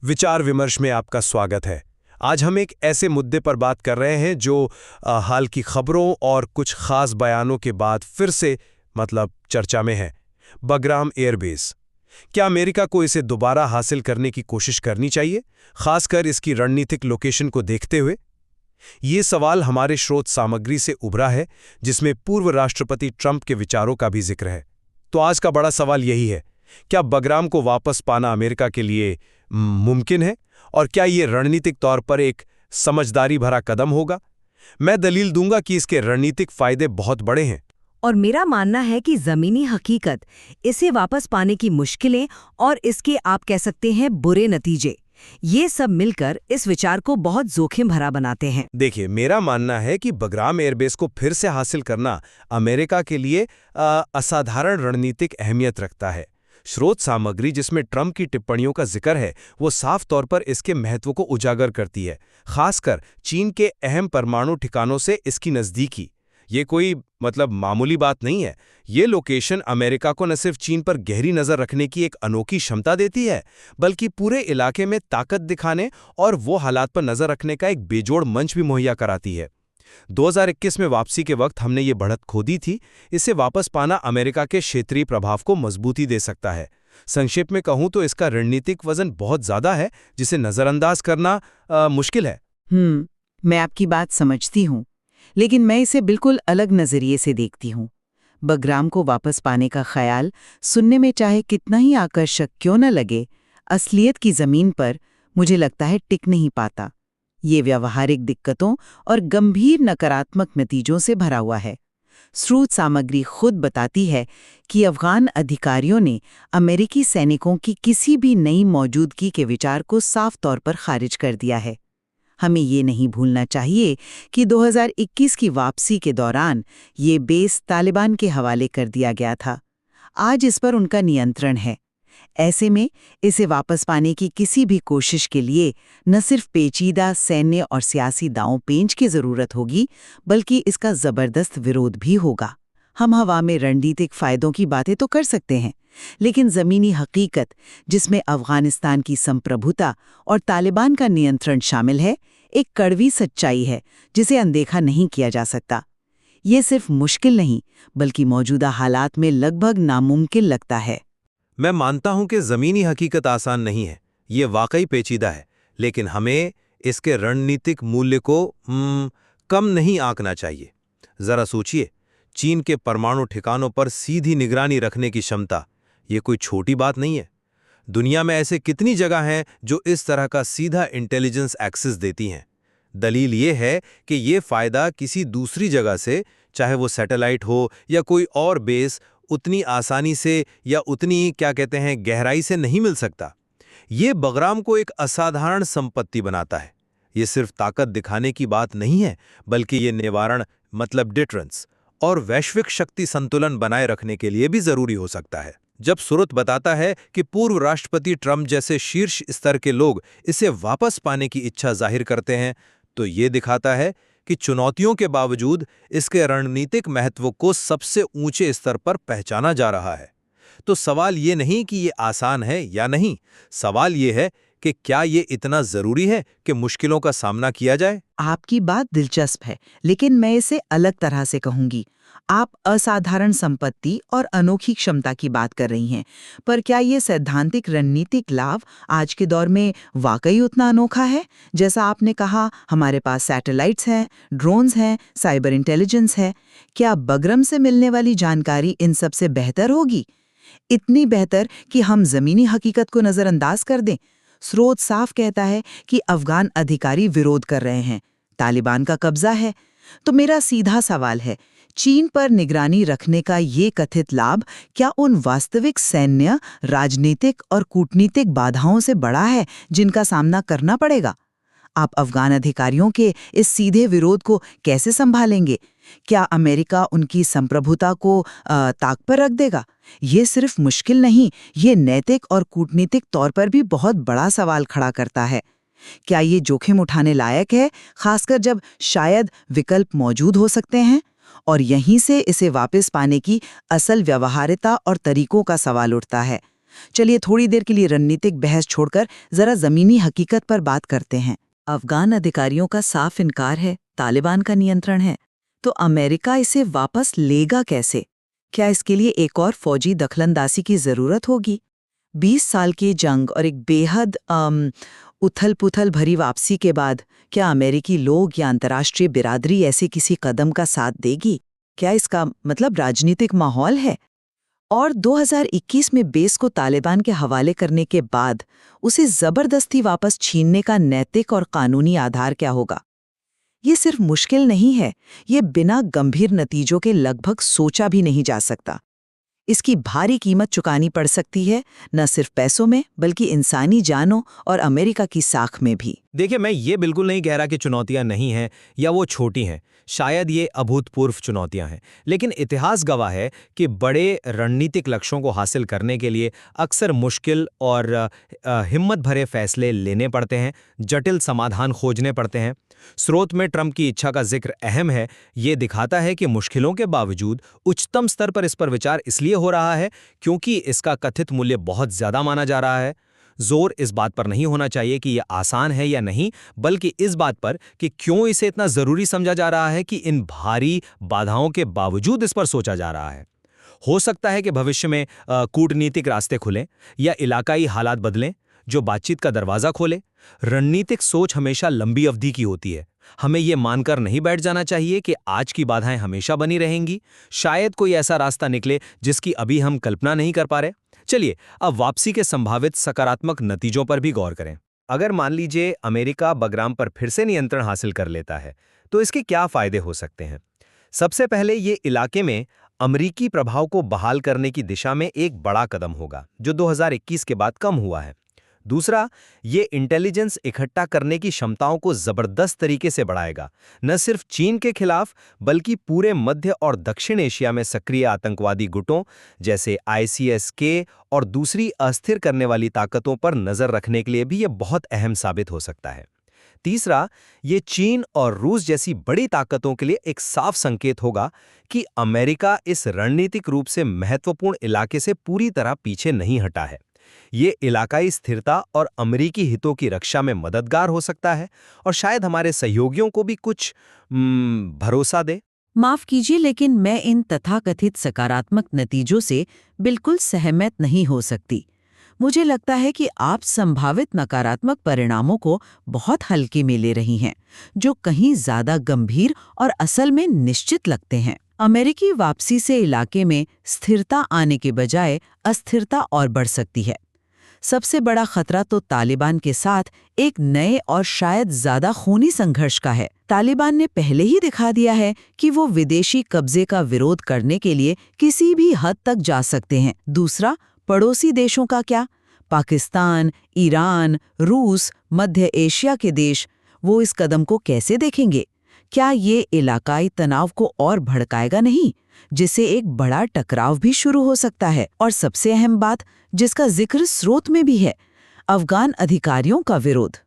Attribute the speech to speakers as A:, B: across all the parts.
A: विचार विमर्श में आपका स्वागत है। आज हम एक ऐसे मुद्दे पर बात कर रहे हैं जो हाल की खबरों और कुछ खास बयानों के बाद फिर से चर्चा में है। बगराम एयरबेस। क्या अमेरिका को इसे दोबारा हासिल करने की कोशिश करनी चाहिए, खासकर इसकी रणनीतिक लोकेशन को देखते हुए? ये सवाल हमारे स्रोत सामग्री से उभरा है, जिसमें पूर्व राष्ट्रपति ट्रंप के विचारों का भी जिक्र है। तो आज का बड़ा सवाल यही है, क्या बगराम को वापस पाना अमेरिका के लिए मुमकिन है, और क्या ये रणनीतिक तौर पर एक समझदारी भरा कदम होगा? मैं दलील दूंगा कि इसके रणनीतिक फायदे बहुत बड़े हैं।
B: और मेरा मानना है कि जमीनी हकीकत, इसे वापस पाने की मुश्किलें और इसके आप कह सकते हैं बुरे नतीजे, ये सब मिलकर इस विचार को बहुत जोखिम भरा बनाते हैं।
A: देखिए, मेरा मानना है कि बगराम एयरबेस को फिर से हासिल करना अमेरिका के लिए असाधारण रणनीतिक अहमियत रखता है। स्रोत सामग्री जिसमें ट्रंप की टिप्पणियों का जिक्र है, वो साफ तौर पर इसके महत्व को उजागर करती है, खासकर चीन के अहम परमाणु ठिकानों से इसकी नज़दीकी। ये कोई मामूली बात नहीं है। ये लोकेशन अमेरिका को न सिर्फ चीन पर गहरी नज़र रखने की एक अनोखी क्षमता देती है, बल्कि पूरे इलाके में ताकत दिखाने और वो हालात पर नज़र रखने का एक बेजोड़ मंच भी मुहैया कराती है। 2021 में वापसी के वक्त हमने ये बढ़त खो दी थी। इसे वापस पाना अमेरिका के क्षेत्रीय प्रभाव को मजबूती दे सकता है। संक्षेप में कहूं तो इसका रणनीतिक वजन बहुत ज़्यादा है, जिसे नज़रअंदाज करना मुश्किल है।
C: मैं आपकी बात समझती हूँ, लेकिन मैं इसे बिल्कुल अलग नज़रिए से देखती हूँ। बगराम को वापस पाने का ख्याल सुनने में चाहे कितना ही आकर्षक क्यों न लगे, असलियत की ज़मीन पर मुझे लगता है टिक नहीं पाता। ये व्यावहारिक दिक्कतों और गंभीर नकारात्मक नतीजों से भरा हुआ है। स्रोत सामग्री खुद बताती है कि अफगान अधिकारियों ने अमेरिकी सैनिकों की किसी भी नई मौजूदगी के विचार को साफ तौर पर खारिज कर दिया है। हमें ये नहीं भूलना चाहिए कि 2021 की वापसी के दौरान ये बेस तालिबान के हवाले कर दिया गया था। आज इस पर उनका नियंत्रण है। ऐसे में इसे वापस पाने की किसी भी कोशिश के लिए न सिर्फ पेचीदा सैन्य और सियासी दांव-पेंच की जरूरत होगी, बल्कि इसका जबरदस्त विरोध भी होगा। हम हवा में रणनीतिक फायदों की बातें तो कर सकते हैं, लेकिन जमीनी हकीकत, जिसमें अफगानिस्तान की संप्रभुता और तालिबान का नियंत्रण शामिल है, एक कड़वी सच्चाई है जिसे अनदेखा नहीं किया जा सकता। ये सिर्फ मुश्किल नहीं, बल्कि मौजूदा हालात में लगभग नामुमकिन लगता है।
A: मैं मानता हूं कि ज़मीनी हकीकत आसान नहीं है, ये वाकई पेचीदा है, लेकिन हमें इसके रणनीतिक मूल्य को कम नहीं आंकना चाहिए। ज़रा सोचिए, चीन के परमाणु ठिकानों पर सीधी निगरानी रखने की क्षमता, ये कोई छोटी बात नहीं है। दुनिया में ऐसे कितनी जगह हैं जो इस तरह का सीधा इंटेलिजेंस एक्सेस देती हैं। दलील ये है कि ये फ़ायदा किसी दूसरी जगह से, चाहे वो सैटेलाइट हो या कोई और बेस, उतनी आसानी से या उतनी गहराई से नहीं मिल सकता। ये बगराम को एक असाधारण संपत्ति बनाता है। ये सिर्फ ताकत दिखाने की बात नहीं है, बल्कि ये निवारण डिटरेंस और वैश्विक शक्ति संतुलन बनाए रखने के लिए भी जरूरी हो सकता है। जब स्रोत बताता है कि पूर्व राष्ट्रपति ट्रंप जैसे शीर्ष स्तर के लोग इसे वापस पाने की इच्छा जाहिर करते हैं, तो ये दिखाता है कि चुनौतियों के बावजूद इसके रणनीतिक महत्व को सबसे ऊंचे स्तर पर पहचाना जा रहा है। तो सवाल ये नहीं कि ये आसान है या नहीं, सवाल ये है कि क्या ये इतना जरूरी है कि मुश्किलों का सामना किया जाए।
C: आपकी बात दिलचस्प है, लेकिन मैं इसे अलग तरह से कहूंगी। आप असाधारण संपत्ति और अनोखी क्षमता की बात कर रही हैं, पर क्या ये सैद्धांतिक रणनीतिक लाभ आज के दौर में वाकई उतना अनोखा है? जैसा आपने कहा, हमारे पास सैटेलाइट्स हैं, ड्रोन्स हैं, साइबर इंटेलिजेंस है। क्या बगरम से मिलने वाली जानकारी इन सब से बेहतर होगी? इतनी बेहतर कि हम जमीनी हकीकत को नजरअंदाज कर दें? स्रोत साफ कहता है कि अफगान अधिकारी विरोध कर रहे हैं, तालिबान का कब्जा है। तो मेरा सीधा सवाल है, चीन पर निगरानी रखने का ये कथित लाभ क्या उन वास्तविक सैन्य, राजनीतिक और कूटनीतिक बाधाओं से बड़ा है जिनका सामना करना पड़ेगा? आप अफगान अधिकारियों के इस सीधे विरोध को कैसे संभालेंगे? क्या अमेरिका उनकी संप्रभुता को ताक पर रख देगा? ये सिर्फ मुश्किल नहीं, ये नैतिक और कूटनीतिक तौर पर भी बहुत बड़ा सवाल खड़ा करता है। क्या ये जोखिम उठाने लायक है, खासकर जब शायद विकल्प मौजूद हो सकते हैं? और यहीं से इसे वापस पाने की असल व्यवहार्यता और तरीकों का सवाल उठता है। चलिए थोड़ी देर के लिए रणनीतिक बहस छोड़कर जरा जमीनी हकीकत पर बात करते हैं।
B: अफगान अधिकारियों का साफ इनकार है, तालिबान का नियंत्रण है। तो अमेरिका इसे वापस लेगा कैसे? क्या इसके लिए एक और फौजी दखलंदाजी की जरूरत होगी? 20 साल की जंग और एक बेहद उथल-पुथल भरी वापसी के बाद क्या अमेरिकी लोग या अंतर्राष्ट्रीय बिरादरी ऐसे किसी कदम का साथ देगी? क्या इसका मतलब राजनीतिक माहौल है? और 2021 में बेस को तालिबान के हवाले करने के बाद उसे जबरदस्ती वापस छीनने का नैतिक और कानूनी आधार क्या होगा? ये सिर्फ मुश्किल नहीं है, ये बिना गंभीर नतीजों के लगभग सोचा भी नहीं जा सकता। इसकी भारी कीमत चुकानी पड़ सकती है, न सिर्फ पैसों में बल्कि इंसानी जानों और अमेरिका की साख में भी।
A: देखिए, मैं ये बिल्कुल नहीं कह रहा कि चुनौतियां नहीं हैं या वो छोटी हैं। शायद ये अभूतपूर्व चुनौतियां हैं, लेकिन इतिहास गवाह है कि बड़े रणनीतिक लक्ष्यों को हासिल करने के लिए अक्सर मुश्किल और हिम्मत भरे फैसले लेने पड़ते हैं, जटिल समाधान खोजने पड़ते हैं। स्रोत में ट्रंप की इच्छा का जिक्र अहम है। ये दिखाता है कि मुश्किलों के बावजूद उच्चतम स्तर पर इस पर विचार इसलिए हो रहा है क्योंकि इसका कथित मूल्य बहुत ज्यादा माना जा रहा है। जोर इस बात पर नहीं होना चाहिए कि यह आसान है या नहीं, बल्कि इस बात पर कि क्यों इसे इतना जरूरी समझा जा रहा है कि इन भारी बाधाओं के बावजूद इस पर सोचा जा रहा है। हो सकता है कि भविष्य में कूटनीतिक रास्ते खुलें या इलाकाई हालात बदलें जो बातचीत का दरवाजा खोले। रणनीतिक सोच हमेशा लंबी अवधि की होती है। हमें यह मानकर नहीं बैठ जाना चाहिए कि आज की बाधाएं हमेशा बनी रहेंगी। शायद कोई ऐसा रास्ता निकले जिसकी अभी हम कल्पना नहीं कर पा रहे। चलिए अब वापसी के संभावित सकारात्मक नतीजों पर भी गौर करें। अगर मान लीजिए अमेरिका बगराम पर फिर से नियंत्रण हासिल कर लेता है, तो इसके क्या फायदे हो सकते हैं? सबसे पहले ये इलाके में अमेरिकी प्रभाव को बहाल करने की दिशा में एक बड़ा कदम होगा, जो 2021 के बाद कम हुआ है। दूसरा, ये इंटेलिजेंस इकट्ठा करने की क्षमताओं को जबरदस्त तरीके से बढ़ाएगा, न सिर्फ चीन के खिलाफ बल्कि पूरे मध्य और दक्षिण एशिया में सक्रिय आतंकवादी गुटों जैसे ISIS के और दूसरी अस्थिर करने वाली ताकतों पर नजर रखने के लिए भी ये बहुत अहम साबित हो सकता है। तीसरा, ये चीन और रूस जैसी बड़ी ताकतों के लिए एक साफ संकेत होगा कि अमेरिका इस रणनीतिक रूप से महत्वपूर्ण इलाके से पूरी तरह पीछे नहीं हटा है। ये इलाकाई स्थिरता और अमेरिकी हितों की रक्षा में मददगार हो सकता है और शायद हमारे सहयोगियों को भी कुछ भरोसा दे।
B: माफ कीजिए, लेकिन मैं इन तथाकथित सकारात्मक नतीजों से बिल्कुल सहमत नहीं हो सकती। मुझे लगता है कि आप संभावित नकारात्मक परिणामों को बहुत हल्के में ले रही हैं, जो कहीं ज्यादा गंभीर और असल में निश्चित लगते हैं। अमेरिकी वापसी से इलाके में स्थिरता आने के बजाय अस्थिरता और बढ़ सकती है। सबसे बड़ा खतरा तो तालिबान के साथ एक नए और शायद ज्यादा खूनी संघर्ष का है। तालिबान ने पहले ही दिखा दिया है कि वो विदेशी कब्जे का विरोध करने के लिए किसी भी हद तक जा सकते हैं। दूसरा, पड़ोसी देशों का क्या? पाकिस्तान, ईरान, रूस, मध्य एशिया के देश, वो इस कदम को कैसे देखेंगे? क्या ये इलाकाई तनाव को और भड़काएगा नहीं, जिससे एक बड़ा टकराव भी शुरू हो सकता है? और सबसे अहम बात, जिसका जिक्र स्रोत में भी है, अफगान अधिकारियों का विरोध।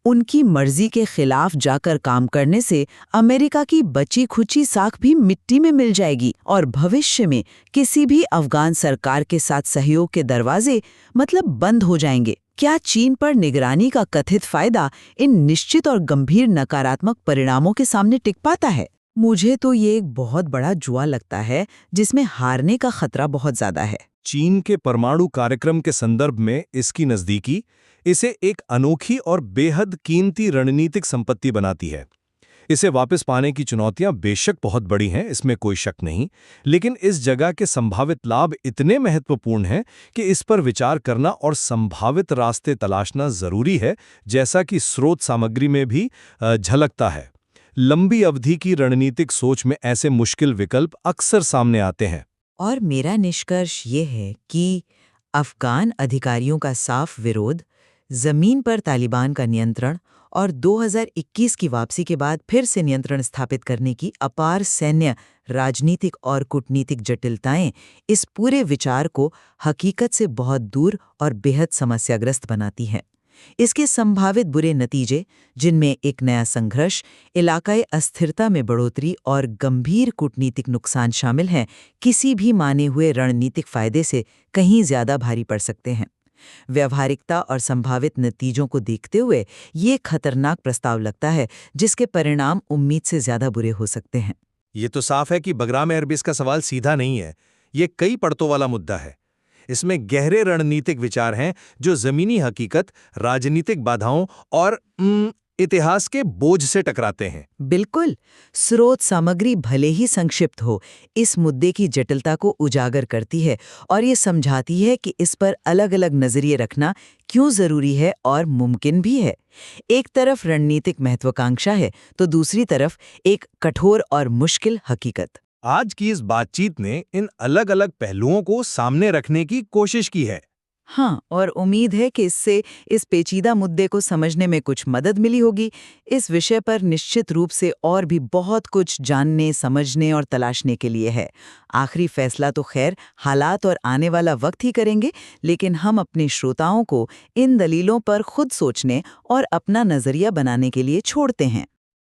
B: उनकी मर्जी के खिलाफ जाकर काम करने से अमेरिका की बची खुची साख भी मिट्टी में मिल जाएगी और भविष्य में किसी भी अफगान सरकार के साथ सहयोग के दरवाजे मतलब बंद हो जाएंगे। क्या चीन पर निगरानी का कथित फायदा इन निश्चित और गंभीर नकारात्मक परिणामों के सामने टिक पाता है? मुझे तो ये एक बहुत बड़ा जुआ लगता है जिसमें हारने का खतरा बहुत ज्यादा है।
A: चीन के परमाणु कार्यक्रम के संदर्भ में इसकी नज़दीकी इसे एक अनोखी और बेहद कीमती रणनीतिक संपत्ति बनाती है। इसे वापस पाने की चुनौतियां बेशक बहुत बड़ी हैं, इसमें कोई शक नहीं, लेकिन इस जगह के संभावित लाभ इतने महत्वपूर्ण हैं कि इस पर विचार करना और संभावित रास्ते तलाशना जरूरी है, जैसा कि स्रोत सामग्री में भी झलकता है। लंबी अवधि की रणनीतिक सोच में ऐसे मुश्किल विकल्प अक्सर सामने आते हैं।
B: और मेरा निष्कर्ष ये है कि अफगान अधिकारियों का साफ विरोध, जमीन पर तालिबान का नियंत्रण और 2021 की वापसी के बाद फिर से नियंत्रण स्थापित करने की अपार सैन्य, राजनीतिक और कूटनीतिक जटिलताएं इस पूरे विचार को हकीकत से बहुत दूर और बेहद समस्याग्रस्त बनाती हैं।
C: इसके संभावित बुरे नतीजे, जिनमें एक नया संघर्ष, इलाकाई अस्थिरता में बढ़ोतरी और गंभीर कूटनीतिक नुकसान शामिल हैं, किसी भी माने हुए रणनीतिक फायदे से कहीं ज्यादा भारी पड़ सकते हैं। व्यवहारिकता और संभावित नतीजों को देखते हुए ये खतरनाक प्रस्ताव लगता है, जिसके परिणाम उम्मीद से ज्यादा बुरे हो सकते हैं।
A: ये तो साफ है कि बगराम एयरबेस का सवाल सीधा नहीं है। ये कई परतों वाला मुद्दा है। इसमें गहरे रणनीतिक विचार हैं जो जमीनी हकीकत, राजनीतिक बाधाओं और इतिहास के बोझ से टकराते हैं।
C: बिल्कुल। स्रोत सामग्री भले ही संक्षिप्त हो, इस मुद्दे की जटिलता को उजागर करती है और ये समझाती है कि इस पर अलग-अलग नजरिए रखना क्यों जरूरी है और मुमकिन भी है। एक तरफ रणनीतिक महत्वाकांक्षा है, तो दूसरी तरफ एक कठोर और मुश्किल हकीकत।
A: आज की इस बातचीत ने इन अलग-अलग पहलुओं को सामने रखने की कोशिश की है।
C: हाँ, और उम्मीद है कि इससे इस पेचीदा मुद्दे को समझने में कुछ मदद मिली होगी। इस विषय पर निश्चित रूप से और भी बहुत कुछ जानने, समझने और तलाशने के लिए है। आखिरी फैसला तो खैर हालात और आने वाला वक्त ही करेंगे, लेकिन हम अपने श्रोताओं को इन दलीलों पर खुद सोचने और अपना नजरिया बनाने के लिए छोड़ते हैं।